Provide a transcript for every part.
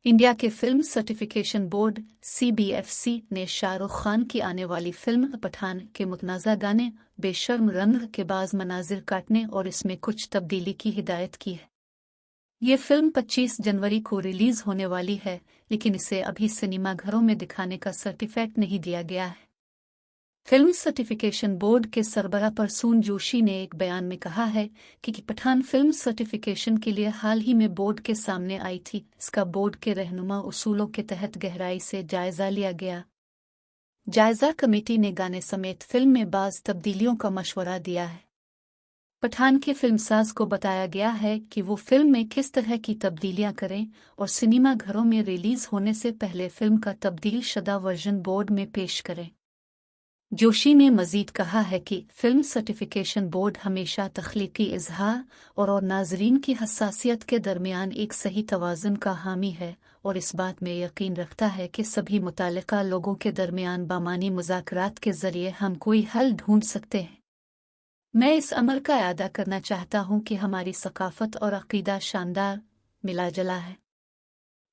India के film certification board (CBFC) ने शाहरुख खान की आने वाली फिल्म पठान के मुतनाज़ा गाने बेशर्म रंग के बाज़ मनाजिर काटने और इसमें कुछ तब्दीली की हिदायत की है। ये फिल्म 25 जनवरी को रिलीज होने वाली है, लेकिन इसे अभी सिनेमाघरों में दिखाने का सर्टिफिकेट नहीं दिया गया है। फिल्म सर्टिफिकेशन बोर्ड के सरबराह प्रसून जोशी ने एक बयान में कहा है कि पठान फिल्म सर्टिफिकेशन के लिए हाल ही में बोर्ड के सामने आई थी। इसका बोर्ड के रहनुमा उसूलों के तहत गहराई से जायजा लिया गया। जायजा कमेटी ने गाने समेत फिल्म में बाज़ तब्दीलियों का मशवरा दिया है। पठान के फिल्मसाज को बताया गया है कि वो फिल्म में किस तरह की तब्दीलियां करें और सिनेमाघरों में रिलीज होने से पहले फिल्म का तब्दील शुदा वर्जन बोर्ड में पेश करें। जोशी ने मजीद कहा है कि फिल्म सर्टिफिकेशन बोर्ड हमेशा तख्लीकी इजहार और नाजरीन की हसासियत के दरमियान एक सही तवाज़ुन का हामी है और इस बात में यकीन रखता है कि सभी मुताल्लिका लोगों के दरमियान बामानी मुज़ाकरात के ज़रिए हम कोई हल ढूंढ सकते हैं। मैं इस अमल का अदा करना चाहता हूँ कि हमारी सकाफत और अक़ीदा शानदार मिला जुला है।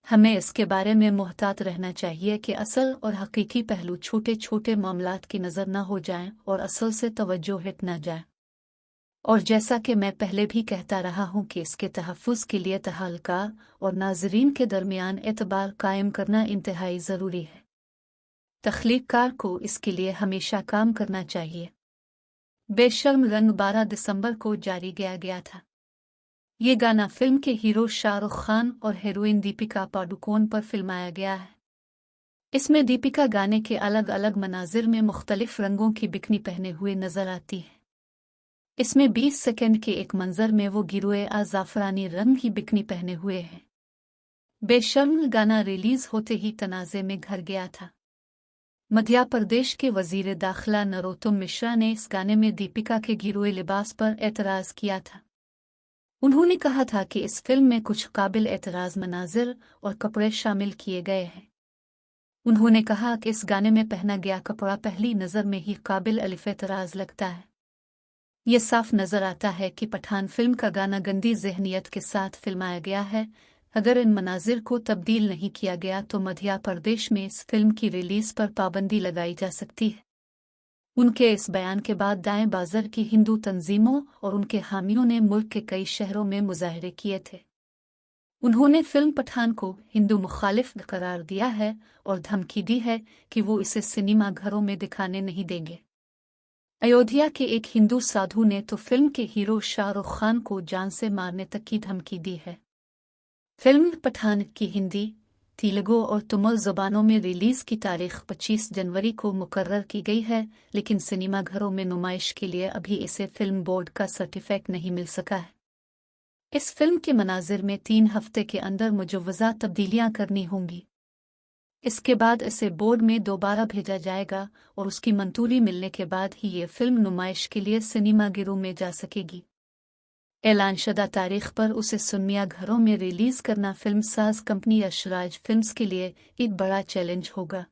हमें इसके बारे में मुहतात रहना चाहिए कि असल और हकीकी पहलू छोटे छोटे मामलात की नज़र न हो जाएं और असल से तवज्जो हट न जाए। और जैसा कि मैं पहले भी कहता रहा हूँ कि इसके तहफ़्फ़ुज़ के लिए तहलकार और नाज़रीन के दरमियान एतबार कायम करना इंतहाई ज़रूरी है। तख्लीक़कार को इसके लिए हमेशा काम करना चाहिए। बेशर्म रंग 12 दिसंबर को जारी किया गया था। ये गाना फिल्म के हीरो शाहरुख खान और हीरोइन दीपिका पादुकोण पर फिल्माया गया है। इसमें दीपिका गाने के अलग अलग मनाजिर में मुख्तलिफ रंगों की बिकनी पहने हुए नजर आती है। इसमें 20 सेकंड के एक मंजर में वो गिरोए ज़ाफ़रानी रंग की बिकनी पहने हुए हैं। बेशर्म गाना रिलीज होते ही तनाज़े में घिर गया था। मध्य प्रदेश के वजीर दाखिला नरोत्तम मिश्रा ने इस गाने में दीपिका के गिरोए लिबास पर एतराज़ किया था। उन्होंने कहा था कि इस फिल्म में कुछ काबिल एतराज़ मनाजिर और कपड़े शामिल किए गए हैं। उन्होंने कहा कि इस गाने में पहना गया कपड़ा पहली नज़र में ही काबिल अलिफ एतराज़ लगता है। ये साफ नज़र आता है कि पठान फिल्म का गाना गंदी ज़हनियत के साथ फिल्माया गया है। अगर इन मनाजिर को तब्दील नहीं किया गया तो मध्य प्रदेश में इस फिल्म की रिलीज़ पर पाबंदी लगाई जा सकती है। उनके इस बयान के बाद दाएं बाज़ार की हिंदू तंजीमों और उनके हामियों ने मुल्क के कई शहरों में मुजाहरे किए थे। उन्होंने फिल्म पठान को हिंदू मुखालिफ करार दिया है और धमकी दी है कि वो इसे सिनेमा घरों में दिखाने नहीं देंगे। अयोध्या के एक हिंदू साधु ने तो फिल्म के हीरो शाहरुख खान को जान से मारने तक की धमकी दी है। फिल्म पठान की हिंदी, तेलुगु और तमिल ज़बानों में रिलीज़ की तारीख 25 जनवरी को मुकर्रर की गई है, लेकिन सिनेमाघरों में नुमाइश के लिए अभी इसे फिल्म बोर्ड का सर्टिफिकेट नहीं मिल सका है। इस फिल्म के मनाजिर में 3 हफ्ते के अंदर मुजव्वज़ा तब्दीलियां करनी होंगी। इसके बाद इसे बोर्ड में दोबारा भेजा जाएगा और उसकी मंजूरी मिलने के बाद ही ये फिल्म नुमाइश के लिए सिनेमाघरों में जा सकेगी। ऐलानशुदा तारीख पर उसे सिनेमाघरों में रिलीज करना फिल्मसाज कंपनी यशराज फिल्म्स के लिए एक बड़ा चैलेंज होगा।